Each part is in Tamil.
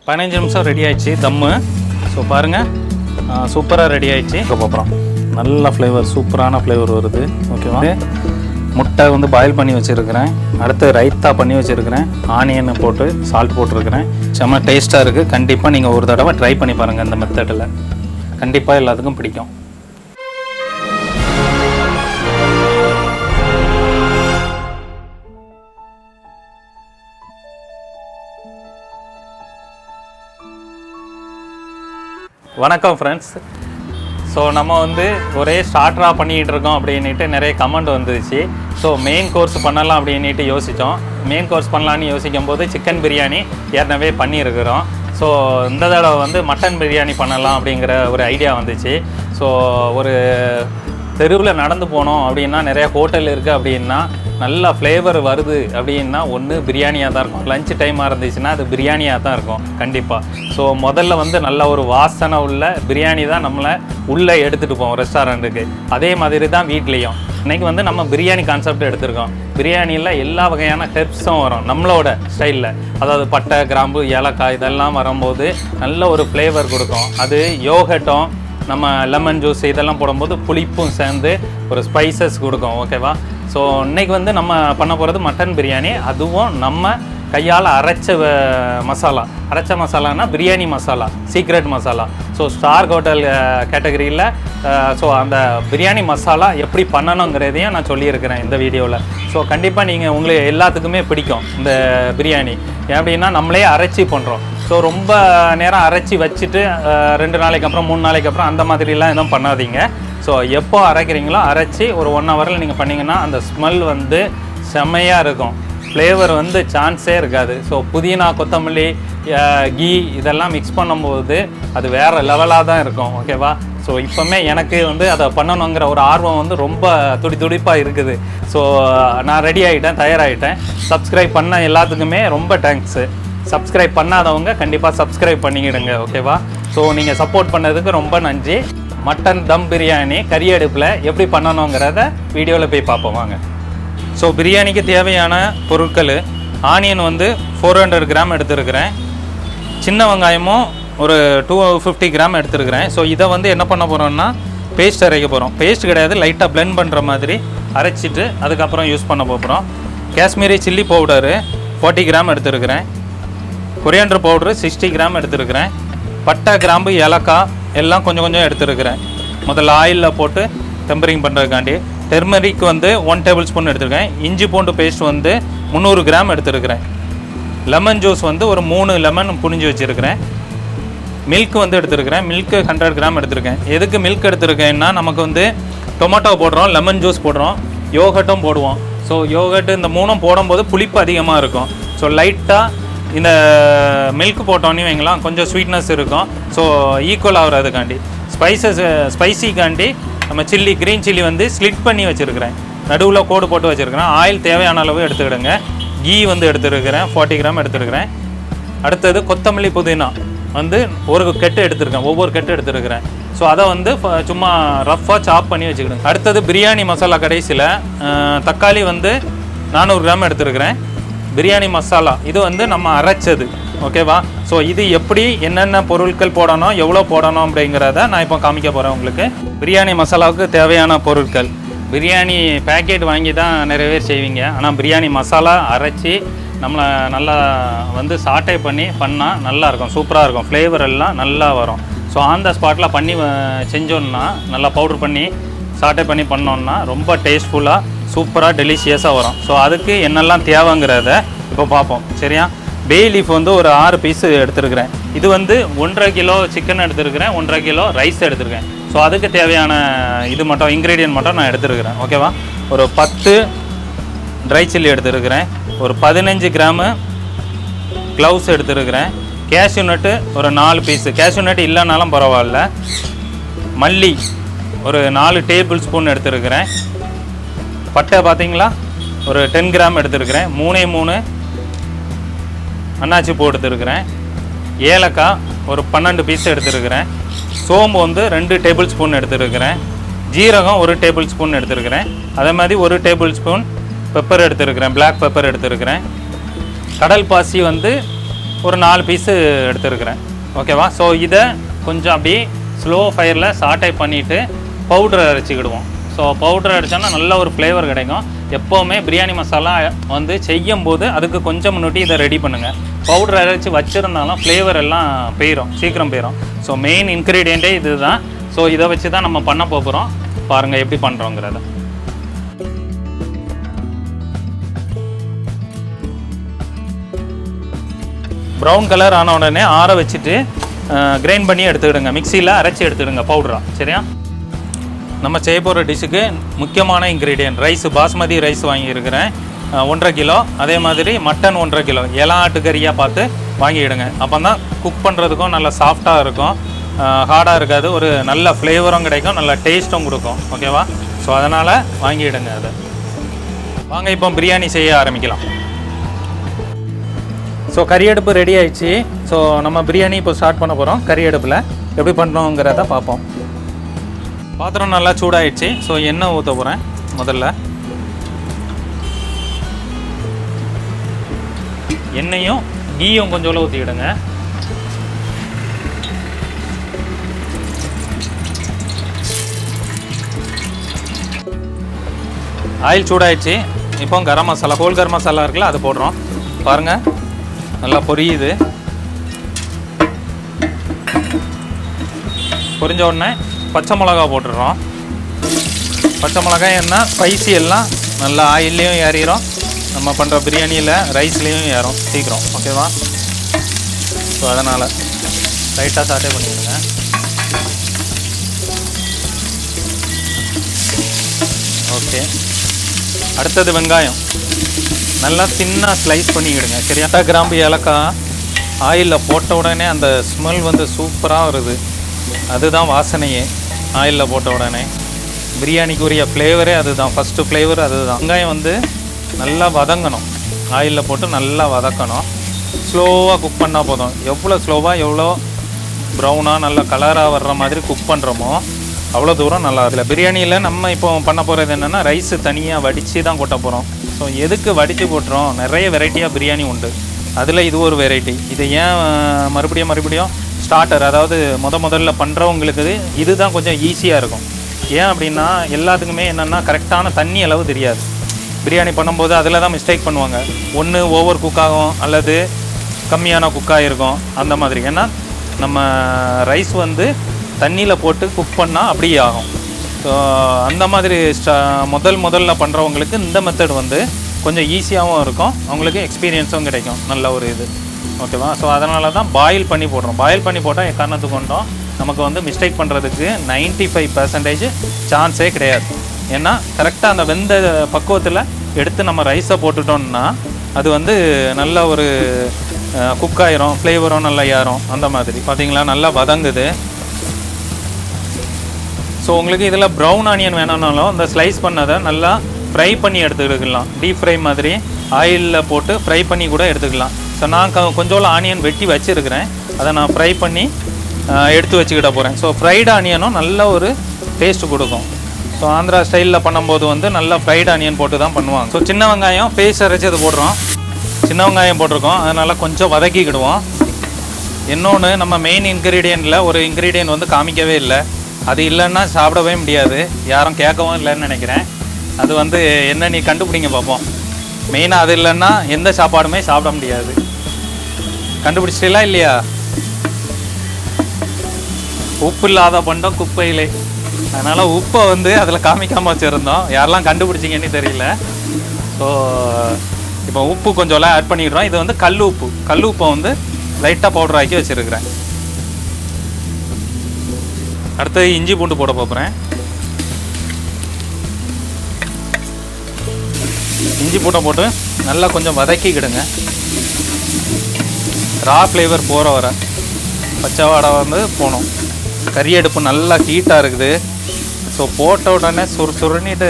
15 நிமிஷம் ரெடி ஆயிடுச்சு தம்மு. ஸோ பாருங்கள், சூப்பராக ரெடி ஆயிடுச்சு. அப்புறம் நல்ல ஃப்ளேவர், சூப்பரான ஃப்ளேவர் வருது. ஓகேவா? முட்டை வந்து பாயில் பண்ணி வச்சுருக்கிறேன். அடுத்து ரைத்தா பண்ணி வச்சுருக்கிறேன். ஆனியன் போட்டு சால்ட் போட்டிருக்கிறேன். செம்ம டேஸ்ட்டாக இருக்குது. கண்டிப்பாக நீங்கள் ஒரு தடவை ட்ரை பண்ணி பாருங்கள். இந்த மெத்தடில் கண்டிப்பாக எல்லாத்துக்கும் பிடிக்கும். வணக்கம் ஃப்ரெண்ட்ஸ். ஸோ நம்ம வந்து ஒரே ஸ்டார்டராக பண்ணிகிட்டு இருக்கோம் அப்படின்ட்டு நிறைய கமெண்ட் வந்துச்சு. ஸோ மெயின் கோர்ஸ் பண்ணலாம் அப்படின்ட்டு யோசித்தோம். மெயின் கோர்ஸ் பண்ணலான்னு யோசிக்கும் போது சிக்கன் பிரியாணி ஏற்கனவே பண்ணியிருக்கிறோம். ஸோ இந்த தடவை வந்து மட்டன் பிரியாணி பண்ணலாம் அப்படிங்கிற ஒரு ஐடியா வந்துச்சு. ஸோ ஒரு தெருவில் நடந்து போனோம் அப்படின்னா நிறைய ஹோட்டல் இருக்குது அப்படின்னா நல்லா ஃப்ளேவர் வருது அப்படின்னா ஒன்று பிரியாணியாக தான் இருக்கும். லஞ்ச் டைமாக இருந்துச்சுன்னா அது பிரியாணியாக தான் இருக்கும் கண்டிப்பாக. ஸோ முதல்ல வந்து நல்ல ஒரு வாசனை உள்ள பிரியாணி தான் நம்மளை உள்ளே எடுத்துகிட்டு போவோம் ரெஸ்டாரண்ட்டுக்கு. அதே மாதிரி தான் வீட்லேயும் இன்றைக்கி வந்து நம்ம பிரியாணி கான்செப்ட் எடுத்திருக்கோம். பிரியாணியில் எல்லா வகையான ஹெர்ப்ஸும் வரும் நம்மளோட ஸ்டைலில். அதாவது பட்டை, கிராம்பு, ஏலக்காய் இதெல்லாம் வரும்போது நல்ல ஒரு ஃப்ளேவர் கொடுக்கும். அது யோகட்டும், நம்ம லெமன் ஜூஸ் இதெல்லாம் போடும்போது புளிப்பும் சேர்ந்து ஒரு ஸ்பைசஸ் கொடுக்கும். ஓகேவா? ஸோ இன்றைக்கி வந்து நம்ம பண்ண போகிறது மட்டன் பிரியாணி. அதுவும் நம்ம கையால் அரைச்ச மசாலானா biryani masala, secret masala. So star hotel கேட்டகரியில் ஸோ அந்த பிரியாணி மசாலா எப்படி பண்ணணுங்கிறதையும் நான் சொல்லியிருக்கிறேன் இந்த வீடியோவில். ஸோ கண்டிப்பாக நீங்கள் உங்களுக்கு எல்லாத்துக்குமே பிடிக்கும் இந்த பிரியாணி. எப்படின்னா நம்மளே அரைச்சி பண்ணுறோம். ஸோ ரொம்ப நேரம் அரைச்சி வச்சுட்டு 2 நாளைக்கு அப்புறம் 3 நாளைக்கு அப்புறம் அந்த மாதிரிலாம் எதுவும் பண்ணாதீங்க. ஸோ எப்போ அரைக்கிறீங்களோ அரைச்சி ஒரு 1 ஹவரில் நீங்கள் பண்ணிங்கன்னா அந்த ஸ்மெல் வந்து செம்மையாக இருக்கும். ஃப்ளேவர் வந்து சான்ஸே இருக்காது. ஸோ புதினா, கொத்தமல்லி, கீ இதெல்லாம் மிக்ஸ் பண்ணும்போது அது வேறு லெவலாக தான் இருக்கும். ஓகேவா? ஸோ இப்போமே எனக்கு வந்து அதை பண்ணணுங்கிற ஒரு ஆர்வம் வந்து ரொம்ப துடிப்பாக இருக்குது. ஸோ நான் ரெடி ஆகிட்டேன், தயாராகிட்டேன். சப்ஸ்கிரைப் பண்ண எல்லாத்துக்குமே ரொம்ப தேங்க்ஸு. சப்ஸ்கிரைப் பண்ணாதவங்க கண்டிப்பாக சப்ஸ்கிரைப் பண்ணிக்கிடுங்க. ஓகேவா? ஸோ நீங்கள் சப்போர்ட் பண்ணதுக்கு ரொம்ப நன்றி. மட்டன் தம் பிரியாணி கறி அடுப்பில் எப்படி பண்ணணுங்கிறத வீடியோவில் போய் பார்ப்போம் வாங்க. ஸோ பிரியாணிக்கு தேவையான பொருட்கள், ஆனியன் வந்து 400 கிராம் எடுத்துருக்கிறேன். சின்ன வெங்காயமும் ஒரு 250 கிராம் எடுத்துருக்கிறேன். ஸோ இதை வந்து என்ன பண்ண போகிறோம்னா பேஸ்ட் அரைக்க போகிறோம். பேஸ்ட் கிடையாது, லைட்டாக பிளெண்ட் பண்ணுற மாதிரி அரைச்சிட்டு அதுக்கப்புறம் யூஸ் பண்ண போகிறோம். காஷ்மீரி சில்லி பவுடரு 40 கிராம் எடுத்துருக்கிறேன். கொரியாண்டர் பவுட்ரு 60 கிராம் எடுத்துருக்கிறேன். பட்டை, கிராம்பு, ஏலக்காய் எல்லாம் கொஞ்சம் கொஞ்சம் எடுத்துருக்கிறேன். முதல்ல ஆயிலில் போட்டு டெம்பரிங் பண்ணுறதுக்காண்டி. டெர்மரிக் வந்து 1 டேபிள் ஸ்பூன் எடுத்துருக்கேன். இஞ்சி பூண்டு பேஸ்ட் வந்து 300 கிராம் எடுத்துருக்கிறேன். லெமன் ஜூஸ் வந்து ஒரு 3 லெமன் புழிஞ்சு வச்சுருக்கிறேன். மில்க் வந்து எடுத்துருக்கிறேன். மில்க்கு 100 கிராம் எடுத்துருக்கேன். எதுக்கு மில்க் எடுத்துருக்கேன்னா நமக்கு வந்து டொமேட்டோ போடுறோம், லெமன் ஜூஸ் போடுறோம், யோகட்டும் போடுவோம். ஸோ யோகட்டு இந்த 3 போடும்போது புளிப்பு அதிகமாக இருக்கும். ஸோ லைட்டாக இந்த மில்க் போட்டோன்னே வைங்களாம் கொஞ்சம் ஸ்வீட்னஸ் இருக்கும். ஸோ ஈக்குவல் ஆகிறதுக்காண்டி ஸ்பைசிக்காண்டி நம்ம க்ரீன் சில்லி வந்து ஸ்லிட் பண்ணி வச்சுருக்கிறேன். நடுவில் கோடு போட்டு வச்சுருக்கிறேன். ஆயில் தேவையான அளவு எடுத்துக்கிடுங்க. கீ வந்து எடுத்துருக்கிறேன், 40 கிராம் எடுத்துருக்கிறேன். அடுத்தது கொத்தமல்லி, புதினா வந்து ஒரு கெட்டு எடுத்துருக்கேன், ஒவ்வொரு கெட்டு எடுத்துருக்கிறேன். ஸோ அதை வந்து சும்மா ரஃப்பாக சாப் பண்ணி வச்சுக்கிடுங்க. அடுத்தது பிரியாணி மசாலா கடைசியில் தக்காளி வந்து 400 கிராம் எடுத்துருக்கிறேன். பிரியாணி மசாலா இது வந்து நம்ம அரைச்சது. ஓகேவா? ஸோ இது எப்படி என்னென்ன பொருட்கள் போடணும், எவ்வளோ போடணும் அப்படிங்கிறத நான் இப்போ காமிக்க போகிறேன் உங்களுக்கு. பிரியாணி மசாலாவுக்கு தேவையான பொருட்கள், பிரியாணி பேக்கெட் வாங்கி தான் நிறைய பேர் செய்வீங்க. ஆனால் பிரியாணி மசாலா அரைச்சி நம்மளை நல்லா வந்து சாட்டை பண்ணால் நல்லாயிருக்கும், சூப்பராக இருக்கும். ஃப்ளேவர் எல்லாம் நல்லா வரும். ஸோ ஆன் த ஸ்பாட்டில் பண்ணி செஞ்சோன்னா, நல்லா பவுட்ரு பண்ணி சாட்டை பண்ணோன்னா ரொம்ப டேஸ்ட்ஃபுல்லாக சூப்பராக டெலிஷியஸாக வரும். ஸோ அதுக்கு என்னெல்லாம் தேவைங்கிறத இப்போ பார்ப்போம். சரியா? பே லீஃப் வந்து ஒரு 6 பீஸு எடுத்துருக்கிறேன். இது வந்து 1.5 கிலோ சிக்கன் எடுத்துருக்கிறேன், 1.5 கிலோ ரைஸ் எடுத்துருக்கேன். ஸோ அதுக்கு தேவையான இது மட்டும் இன்க்ரீடியன்ட் மட்டும் நான் எடுத்துருக்கிறேன். ஓகேவா? ஒரு 10 ட்ரை சில்லி எடுத்துருக்கிறேன். ஒரு 15 கிராமு க்ளவுஸ் எடுத்துருக்கிறேன். கேஷ்யூ நட்டு ஒரு 4 பீஸு, கேஷ்யூ நட்டு இல்லைனாலும் பரவாயில்ல. மல்லி ஒரு 4 டேபிள் ஸ்பூன் எடுத்துருக்கிறேன். பட்டை பார்த்தீங்களா ஒரு 10 கிராம் எடுத்துருக்கிறேன். 3 அன்னாச்சி பூ எடுத்துருக்கிறேன். ஏலக்காய் ஒரு 12 பீஸ் எடுத்துருக்கிறேன். சோம்பு வந்து 2 டேபிள் ஸ்பூன் எடுத்துருக்கிறேன். ஜீரகம் 1 டேபிள் ஸ்பூன் எடுத்துருக்கிறேன். அதே மாதிரி 1 டேபிள் ஸ்பூன் பெப்பர் எடுத்துருக்கிறேன், பிளாக் பெப்பர் எடுத்துருக்கிறேன். கடல் பாசி வந்து ஒரு 4 பீஸு எடுத்துருக்கிறேன். ஓகேவா? ஸோ இதை கொஞ்சம் அப்படியே ஸ்லோ ஃபயரில் சாட்டை பண்ணிவிட்டு பவுட்ரு அரைச்சிக்கிடுவோம். ஸோ பவுட்ரு அரைச்சோன்னா நல்ல ஒரு ஃப்ளேவர் கிடைக்கும். எப்போவுமே பிரியாணி மசாலா வந்து செய்யும் போது அதுக்கு கொஞ்சம் முன்னாடி இதை ரெடி பண்ணுங்கள். பவுட்ரு அரைச்சி வச்சுருந்தாலும் ஃப்ளேவர் எல்லாம் போயிடும், சீக்கிரம் போயிடும். ஸோ மெயின் இன்க்ரீடியண்ட்டே இது தான். ஸோ இதை வச்சு தான் நம்ம பண்ண போகிறோம். பாருங்கள் எப்படி பண்ணுறோங்கிறத. ப்ரௌன் கலர் ஆன உடனே ஆற வச்சுட்டு கிரைண்ட் பண்ணி எடுத்துக்கிடுங்க. மிக்சியில் அரைச்சி எடுத்துக்கிடுங்க பவுட்ரா. சரியா? நம்ம செய்ய போகிற டிஷ்ஷுக்கு முக்கியமான இன்க்ரீடியன்ட் ரைஸ். பாஸ்மதி ரைஸ் வாங்கியிருக்கிறேன் 1.5 கிலோ. அதே மாதிரி மட்டன் 1.5 கிலோ. இளம் ஆட்டுக்கறியாக பார்த்து வாங்கிவிடுங்க. அப்போ தான் குக் பண்ணுறதுக்கும் நல்லா சாஃப்டாக இருக்கும், ஹார்டாக இருக்காது, ஒரு நல்ல ஃப்ளேவரும் கிடைக்கும், நல்ல டேஸ்ட்டும் கொடுக்கும். ஓகேவா? ஸோ அதனால் வாங்கிவிடுங்க அதை. வாங்க இப்போ பிரியாணி செய்ய ஆரம்பிக்கலாம். ஸோ கறி அடுப்பு ரெடி ஆயிடுச்சு. ஸோ நம்ம பிரியாணி இப்போ ஸ்டார்ட் பண்ண போகிறோம். கறி அடுப்பில் எப்படி பண்ணுறோங்கிறத பார்ப்போம். பாத்திரம் நல்லா சூடாயிடுச்சு. ஸோ எண்ணெய் ஊற்ற போகிறேன். முதல்ல எண்ணெயும் கீயும் கொஞ்சம் ஊற்றிக்கிடுங்க. ஆயில் சூடாயிடுச்சு. இப்போ கரம் மசாலா, ஹோல் கரம் மசாலா இருக்குல்ல, அது போடுறோம். பாருங்கள் நல்லா பொரியுது. பொரிஞ்ச உடனே பச்சை மிளகா போட்டுடுறோம். பச்சை மிளகாய் என்ன ஸ்பைசி எல்லாம் நல்லா ஆயில்லையும் ஏறிடும், நம்ம பண்ணுற பிரியாணியில் ரைஸ்லேயும் ஏறும் சீக்கிரம். ஓகேவா? ஸோ அதனால் லைட்டாக சாட்டே பண்ணிடுங்க. ஓகே, அடுத்தது வெங்காயம் நல்லா சின்ன ஸ்லைஸ் பண்ணிக்கிடுங்க. சரியா? கிராம்பு ஏலக்காய் ஆயிலில் போட்ட உடனே அந்த ஸ்மெல் வந்து சூப்பராக வருது. அதுதான் வாசனையே. ஆயிலில் போட்ட உடனே பிரியாணிக்குரிய ஃப்ளேவரே அதுதான், ஃபஸ்ட்டு ஃப்ளேவர் அதுதான். வெங்காயம் வந்து நல்லா வதங்கணும். ஆயிலில் போட்டு நல்லா வதக்கணும். ஸ்லோவாக குக் பண்ணால் போதும். எவ்வளோ ஸ்லோவாக எவ்வளோ ப்ரௌனாக நல்லா கலராக வர்ற மாதிரி குக் பண்ணுறோமோ அவ்வளோ தூரம் நல்லா இல்லை. பிரியாணியில் நம்ம இப்போ பண்ண போகிறது என்னென்னா ரைஸு தனியாக வடித்து தான் கொட்ட போகிறோம். ஸோ எதுக்கு வடித்து போட்டுறோம்? நிறைய வெரைட்டியாக பிரியாணி உண்டு, அதில் இது ஒரு வெரைட்டி. இது ஏன் மறுபடியும் ஸ்டார்டர், அதாவது முதல்ல பண்ணுறவங்களுக்கு இதுதான் கொஞ்சம் ஈஸியாக இருக்கும். ஏன் அப்படின்னா எல்லாத்துக்குமே என்னென்னா கரெக்டான தண்ணி அளவு தெரியாது. பிரியாணி பண்ணும்போது அதில் தான் மிஸ்டேக் பண்ணுவாங்க. ஒன்று ஓவர் குக் ஆகும் அல்லது கம்மியான குக்காக இருக்கும் அந்த மாதிரி. ஏன்னா நம்ம ரைஸ் வந்து தண்ணியில் போட்டு குக் பண்ணால் அப்படியே ஆகும். ஸோ அந்த மாதிரி முதல்ல பண்ணுறவங்களுக்கு இந்த மெத்தட் வந்து கொஞ்சம் ஈஸியாகவும் இருக்கும், அவங்களுக்கு எக்ஸ்பீரியன்ஸும் கிடைக்கும், நல்ல ஒரு இது. ஓகேவா? ஸோ அதனால தான் பாயில் பண்ணி போடுறோம். பாயில் பண்ணி போட்டால் எக்காரணத்துக்கு கொண்டோம் நமக்கு வந்து மிஸ்டேக் பண்ணுறதுக்கு 95% சான்ஸே கிடையாது. ஏன்னா கரெக்டாக அந்த வெந்த பக்குவத்தில் எடுத்து நம்ம ரைஸை போட்டுட்டோம்னா அது வந்து நல்ல ஒரு குக் ஆயிரும், ஃப்ளேவரும் நல்லா ஏறும். அந்த மாதிரி பார்த்தீங்களா நல்லா வதங்குது. ஸோ உங்களுக்கு இதில் ப்ரௌன் ஆனியன் வேணும்னாலும் இந்த ஸ்லைஸ் பண்ணதை நல்லா ஃப்ரை பண்ணி எடுத்துக்கலாம். டீப் ஃப்ரை மாதிரி ஆயிலில் போட்டு ஃப்ரை பண்ணி கூட எடுத்துக்கலாம். ஸோ நான் கொஞ்சோண்டு ஆனியன் வெட்டி வச்சுருக்கிறேன், அதை நான் ஃப்ரை பண்ணி எடுத்து வச்சுக்கிட போகிறேன். ஸோ ஃப்ரைடு ஆனியனும் நல்ல ஒரு டேஸ்ட்டு கொடுக்கும். ஸோ ஆந்திரா ஸ்டைலில் பண்ணும்போது வந்து நல்லா ஃப்ரைடு ஆனியன் போட்டு தான் பண்ணுவாங்க. ஸோ சின்ன வெங்காயம் பேஸ்ட் அரைச்சி அது போடுறோம். சின்ன வெங்காயம் போட்டிருக்கோம், அதனால் கொஞ்சம் வதக்கிக்கிடுவோம். இன்னொன்று நம்ம மெயின் இன்க்ரீடியண்ட்டில் ஒரு இன்க்ரீடியன்ட் வந்து காமிக்கவே இல்லை. அது இல்லைன்னா சாப்பிடவே முடியாது, யாரும் கேட்கவும் இல்லைன்னு நினைக்கிறேன். அது வந்து என்ன, நீ கண்டுபிடிங்க பார்ப்போம். மெயினாக அது இல்லைன்னா எந்த சாப்பாடுமே சாப்பிட முடியாது. கண்டுபிடிச்சிட்டீங்களா இல்லையா? உப்பு இல்லாத பண்டம் குப்பையிலே. அதனால் உப்பை வந்து அதில் காமிக்காமல் வச்சுருந்தோம், யாரெல்லாம் கண்டுபிடிச்சிங்கன்னு தெரியல. ஸோ இப்போ உப்பு கொஞ்சம் ஆட் பண்ணிடுறோம். இது வந்து கல் உப்பை வந்து லைட்டாக பவுடர் ஆக்கி வச்சுருக்கிறேன். அடுத்தது இஞ்சி பூண்டு போட போகிறேன். இஞ்சி பூண்டை போட்டு நல்லா கொஞ்சம் வதக்கிக்கிடுங்க. ரா ஃப்ளேவர் போகிற வர பச்சை வாடை வந்து போகணும். கறி அடுப்பு நல்லா ஹீட்டாக இருக்குது. ஸோ போட்ட உடனே சுருணிட்டு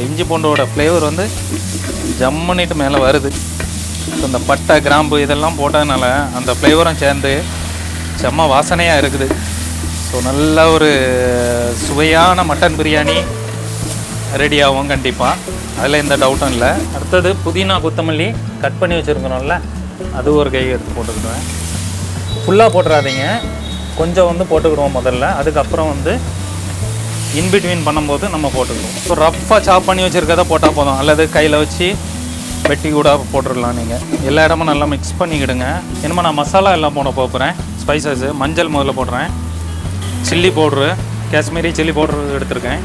இஞ்சி பூண்டோட ஃப்ளேவர் வந்து ஜம்முன்னிட்டு மேலே வருது. ஸோ இந்த பட்டை கிராம்பு இதெல்லாம் போட்டதுனால அந்த ஃப்ளேவரும் சேர்ந்து செம்ம வாசனையாக இருக்குது. ஸோ நல்ல ஒரு சுவையான மட்டன் பிரியாணி ரெடி ஆகும் கண்டிப்பாக, அதில் எந்த டவுட்டும் இல்லை. அடுத்தது புதினா கொத்தமல்லி கட் பண்ணி வச்சுருக்கணும்ல, அது ஒரு கை எடுத்து போட்டுக்கிடுவேன். ஃபுல்லாக போட்டுறாதீங்க, கொஞ்சம் வந்து போட்டுக்கிடுவோம் முதல்ல. அதுக்கப்புறம் வந்து இன்பிட்வீன் பண்ணும்போது நம்ம போட்டுக்கிடுவோம். ஸோ ரஃப்பாக சாப் பண்ணி வச்சுருக்கதை போட்டால் போதும், அல்லது கையில் வச்சு வெட்டி கூட போட்டுடலாம். நீங்கள் எல்லா இடமும் நல்லா மிக்ஸ் பண்ணிக்கிடுங்க. இனிமேல் நான் மசாலா எல்லாம் போகிறேன். ஸ்பைசஸ்ஸு மஞ்சள் முதல்ல போடுறேன், chilli powder, Kashmiri chilli powder எடுத்திருக்கேன்,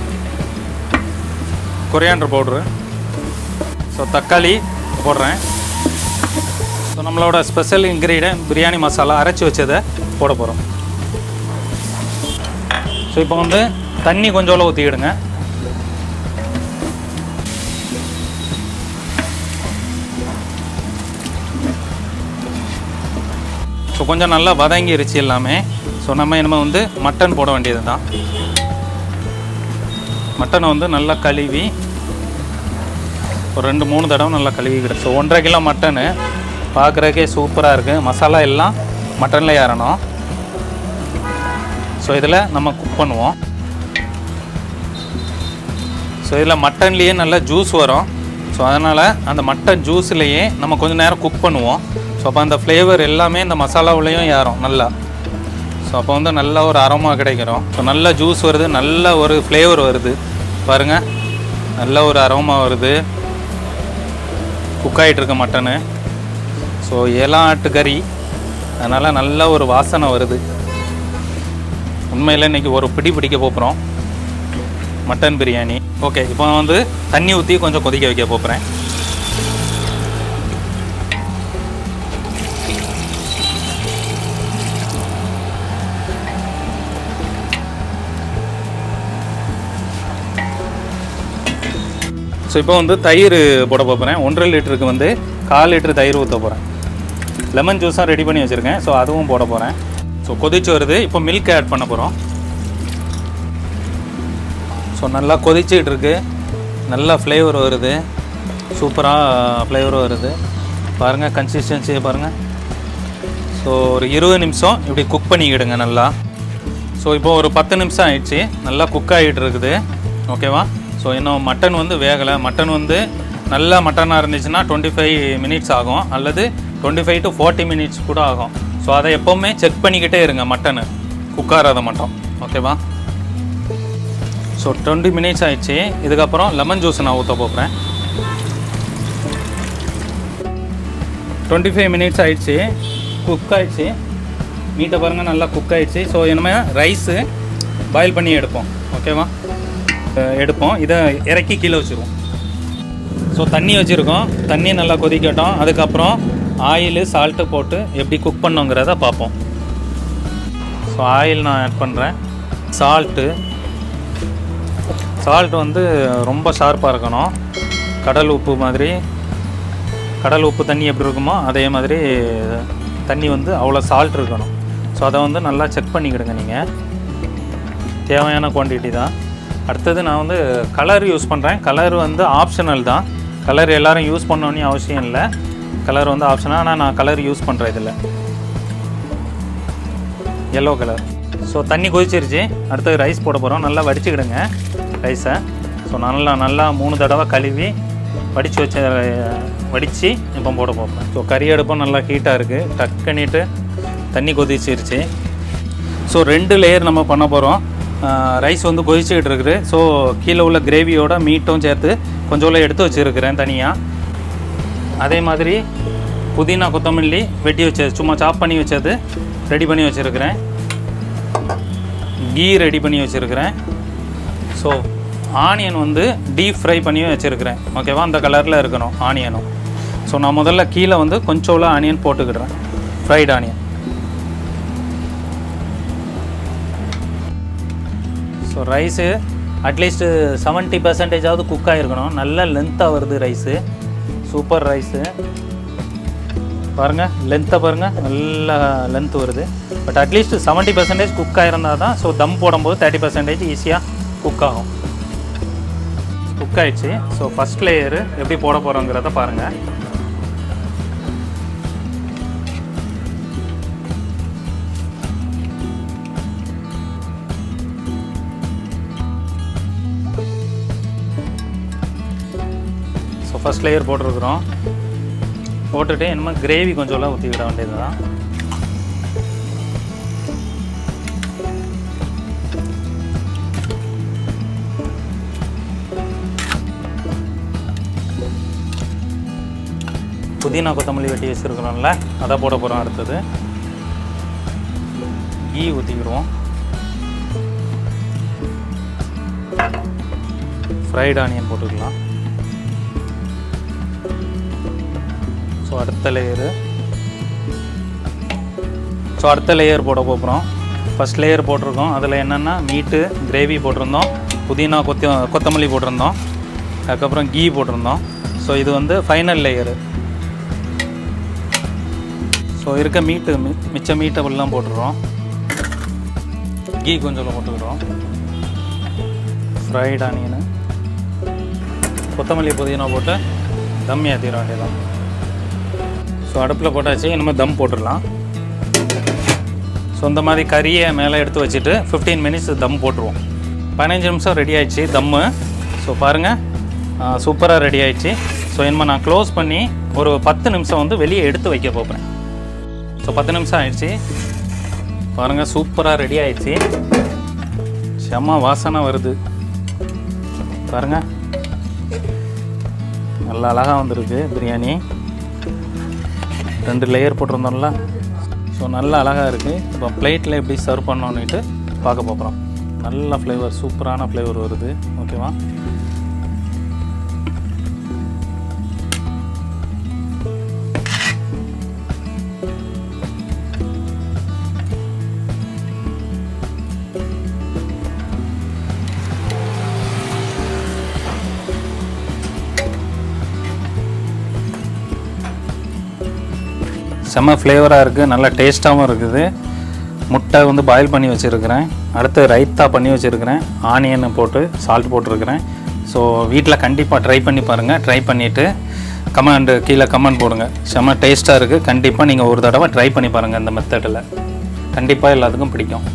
கொரியாண்டர் பவுட்ரு, ஸோ தக்காளி போடுறேன். ஸோ நம்மளோட ஸ்பெஷல் இன்க்ரீடியன்ட் பிரியாணி மசாலா அரைச்சி வச்சதை போட போகிறோம். ஸோ இப்போ வந்து தண்ணி கொஞ்சோல ஊற்றிக்கிடுங்க. ஸோ கொஞ்சம் நல்லா வதங்கிருச்சு எல்லாமே. ஸோ நம்ம இனிமேல் வந்து மட்டன் போட வேண்டியது தான். மட்டனை வந்து நல்லா கழுவி ஒரு 2-3 தடவை நல்லா கழுவிக்கிடும். ஸோ 1.5 கிலோ மட்டனு பார்க்குறதுக்கே சூப்பராக இருக்குது. மசாலா எல்லாம் மட்டனில் ஏறணும். ஸோ இதில் நம்ம குக் பண்ணுவோம். ஸோ இதில் மட்டன்லேயே நல்லா ஜூஸ் வரும். ஸோ அதனால் அந்த மட்டன் ஜூஸ்லேயே நம்ம கொஞ்சம் நேரம் குக் பண்ணுவோம். ஸோ அப்போ அந்த ஃப்ளேவர் எல்லாமே இந்த மசாலாவுலேயும் ஏறும் நல்லா. ஸோ அப்போ வந்து நல்ல ஒரு அரோமா கிடைக்கிறோம். ஸோ நல்ல ஜூஸ் வருது, நல்ல ஒரு ஃப்ளேவர் வருது பாருங்கள், நல்ல ஒரு அரோமா வருது. குக் ஆகிட்டுருக்க மட்டனு. ஸோ ஏலாட்டு கறி, அதனால் நல்ல ஒரு வாசனை வருது. உண்மையில் இன்றைக்கி ஒரு பிடிக்க போகிறோம் மட்டன் பிரியாணி. ஓகே, இப்போ வந்து தண்ணி ஊற்றி கொஞ்சம் கொதிக்க வைக்க போகிறேன். ஸோ இப்போ வந்து தயிர் போட போகிறேன். 1.5 லிட்டருக்கு வந்து 1/4 லிட்டர் தயிர் ஊற்ற போகிறேன். லெமன் ஜூஸாக ரெடி பண்ணி வச்சுருக்கேன். ஸோ அதுவும் போட போகிறேன். ஸோ கொதிச்சு வருது. இப்போ மில்க் ஆட் பண்ண போகிறோம். ஸோ நல்லா கொதிச்சுட்டு இருக்கு, நல்லா ஃப்ளேவர் வருது, சூப்பராக ஃப்ளேவர் வருது பாருங்கள். கன்சிஸ்டன்சியை பாருங்கள். ஸோ ஒரு 20 நிமிஷம் இப்படி குக் பண்ணிக்கிடுங்க நல்லா. ஸோ இப்போ ஒரு 10 நிமிஷம் ஆயிடுச்சு, நல்லா குக் ஆகிட்டு இருக்குது. ஓகேவா? ஸோ இன்னும் மட்டன் வந்து வேகலை. மட்டன் வந்து நல்ல மட்டனாக இருந்துச்சுன்னா 25 மினிட்ஸ் ஆகும், அல்லது 25 to 40 மினிட்ஸ் கூட ஆகும். ஸோ அதை எப்போவுமே செக் பண்ணிக்கிட்டே இருங்க மட்டனு குக் ஆகிறத மட்டும். ஓகேவா? ஸோ 20 மினிட்ஸ் ஆயிடுச்சு. இதுக்கப்புறம் லெமன் ஜூஸ் நான் ஊற்ற போகிறேன். 25 மினிட்ஸ் ஆயிடுச்சு, குக் ஆகிடுச்சு. மீட்டை பாருங்கள் நல்லா குக் ஆகிடுச்சு. ஸோ இனிமேல் ரைஸு பாயில் பண்ணி எடுப்போம். ஓகேவா? எடுப்போம். இதை இறக்கி கீழே வச்சுருவோம். ஸோ தண்ணி வச்சுருக்கோம், தண்ணி நல்லா கொதிக்கட்டும். அதுக்கப்புறம் ஆயிலு சால்ட்டு போட்டு எப்படி குக் பண்ணுங்கிறத பார்ப்போம். ஸோ ஆயில் நான் ஆட் பண்ணுறேன். சால்ட்டு வந்து ரொம்ப ஷார்ப்பாக இருக்கணும். கடல் உப்பு மாதிரி, கடல் உப்பு தண்ணி எப்படி இருக்குமோ அதே மாதிரி தண்ணி வந்து அவ்வளோ சால்ட் இருக்கணும். ஸோ அதை வந்து நல்லா செக் பண்ணிக்கிடுங்க நீங்கள். தேவையான குவான்டிட்டி தான். அடுத்தது நான் வந்து கலர் யூஸ் பண்ணுறேன். கலர் வந்து ஆப்ஷனல் தான். கலர் எல்லோரும் யூஸ் பண்ணணுன்னு அவசியம் இல்லை. கலர் வந்து ஆப்ஷனாக, ஆனால் நான் கலர் யூஸ் பண்ணுறேன் இதில் எல்லோ கலர். ஸோ தண்ணி கொதிச்சிருச்சு. அடுத்தது ரைஸ் போட போகிறோம். நல்லா வடிச்சுக்கிடுங்க ரைஸை. ஸோ நல்லா 3 தடவை கழுவி வடித்து இப்போ போட போகிறேன். ஸோ கறி அடுப்பும் நல்லா ஹீட்டாக இருக்குது. டக்குன்னிட்டு தண்ணி கொதிச்சிருச்சு. ஸோ 2 லேயர் நம்ம பண்ண போகிறோம். ரைஸ் வந்து கொதிச்சுக்கிட்டு இருக்குது. ஸோ கீழே உள்ள கிரேவியோட மீட்டும் சேர்த்து கொஞ்சம் எடுத்து வச்சுருக்கிறேன் தனியாக. அதே மாதிரி புதினா கொத்தமல்லி வெட்டி வச்சது, சும்மா சாப் பண்ணி வச்சது ரெடி பண்ணி வச்சுருக்கிறேன். கீ ரெடி பண்ணி வச்சுருக்கிறேன். ஸோ ஆனியன் வந்து டீப் ஃப்ரை பண்ணி வச்சுருக்கிறேன். ஓகேவா? அந்த கலரில் இருக்கணும் ஆனியனும். ஸோ நான் முதல்ல கீழே வந்து கொஞ்சம் ஆனியன் போட்டுக்கிடுறேன், ஃப்ரைட் ஆனியன். ஸோ ரைஸு அட்லீஸ்ட்டு 70% குக் ஆகிருக்கணும். நல்ல லென்த்தாக வருது ரைஸு. சூப்பர் ரைஸு பாருங்கள், லென்த்தை பாருங்கள், நல்ல லென்த் வருது. பட் அட்லீஸ்ட் 70% குக் ஆகிருந்தால் தான். ஸோ தம் போடும்போது 30% ஈஸியாக குக் ஆகும். குக் ஆகிடுச்சு. ஸோ ஃபஸ்ட் லேயரு எப்படி போட போகிறோங்கிறத பாருங்கள். ஸோ ஃபஸ்ட் லேயர் போட்டிருக்கிறோம். போட்டுட்டு இனிமேல் கிரேவி கொஞ்சம்லாம் ஊற்றிக்கிட வேண்டியது தான். புதினா கொத்தமல்லி வெட்டி வச்சுருக்கிறோம்ல அதை போட போகிறோம். அடுத்தது கீ ஊற்றிக்கிடுவோம். ஃப்ரைட் ஆனியன் போட்டுக்கலாம். ஸோ அடுத்த லேயர் போட போகிறோம். ஃபஸ்ட் லேயர் போட்டிருக்கோம். அதில் என்னென்னா மீட்டு கிரேவி போட்டிருந்தோம், புதினா கொத்தமல்லி போட்டிருந்தோம், அதுக்கப்புறம் கீ போட்டிருந்தோம். ஸோ இது வந்து ஃபைனல் லேயரு. ஸோ இருக்க மிச்ச மீட்டை ஃபுல்லாம் போட்டுடுறோம். கீ கொஞ்சம் போட்டுக்கிறோம். ஃப்ரைட் ஆனியனு, கொத்தமல்லி புதினா போட்டு தம் ஏற்றிட வேண்டியதான். ஸோ அடுப்பில் போட்டாச்சு. இனிமேல் தம் போட்டுடலாம். ஸோ இந்த மாதிரி கறியை மேலே எடுத்து வச்சுட்டு 15 மினிட்ஸ் தம் போட்டுருவோம். 15 நிமிஷம் ரெடி ஆகிடுச்சு தம்மு. ஸோ பாருங்கள், சூப்பராக ரெடி ஆகிடுச்சு. ஸோ இனிமேல் நான் க்ளோஸ் பண்ணி ஒரு 10 நிமிஷம் வந்து வெளியே எடுத்து வைக்க போகிறேன். ஸோ 10 நிமிஷம் ஆயிடுச்சு. பாருங்கள், சூப்பராக ரெடி ஆகிடுச்சு. செம்ம வாசனை வருது பாருங்கள். நல்லா அழகாக வந்திருக்கு பிரியாணி. 2 லேயர் போட்டிருந்தோம்ல. ஸோ நல்லா அழகாக இருக்குது. இப்போ பிளேட்டில் எப்படி சர்வ் பண்ணோன்னுட்டு பார்க்க போகிறோம். நல்ல ஃப்ளேவர், சூப்பரான ஃப்ளேவர் வருது. ஓகேவா? செம்ம ஃப்ளேவராக இருக்குது, நல்லா டேஸ்ட்டாகவும் இருக்குது. முட்டை வந்து பாயில் பண்ணி வச்சுருக்கிறேன். அடுத்து ரைத்தா பண்ணி வச்சுருக்கிறேன். ஆனியன் போட்டு சால்ட் போட்டிருக்கிறேன். ஸோ வீட்டில் கண்டிப்பாக ட்ரை பண்ணி பாருங்கள். ட்ரை பண்ணிவிட்டு கீழே கமெண்ட் போடுங்க. செம்ம டேஸ்ட்டாக இருக்குது. கண்டிப்பாக நீங்கள் ஒரு தடவை ட்ரை பண்ணி பாருங்கள். இந்த மெத்தடில் கண்டிப்பாக எல்லாத்துக்கும் பிடிக்கும்.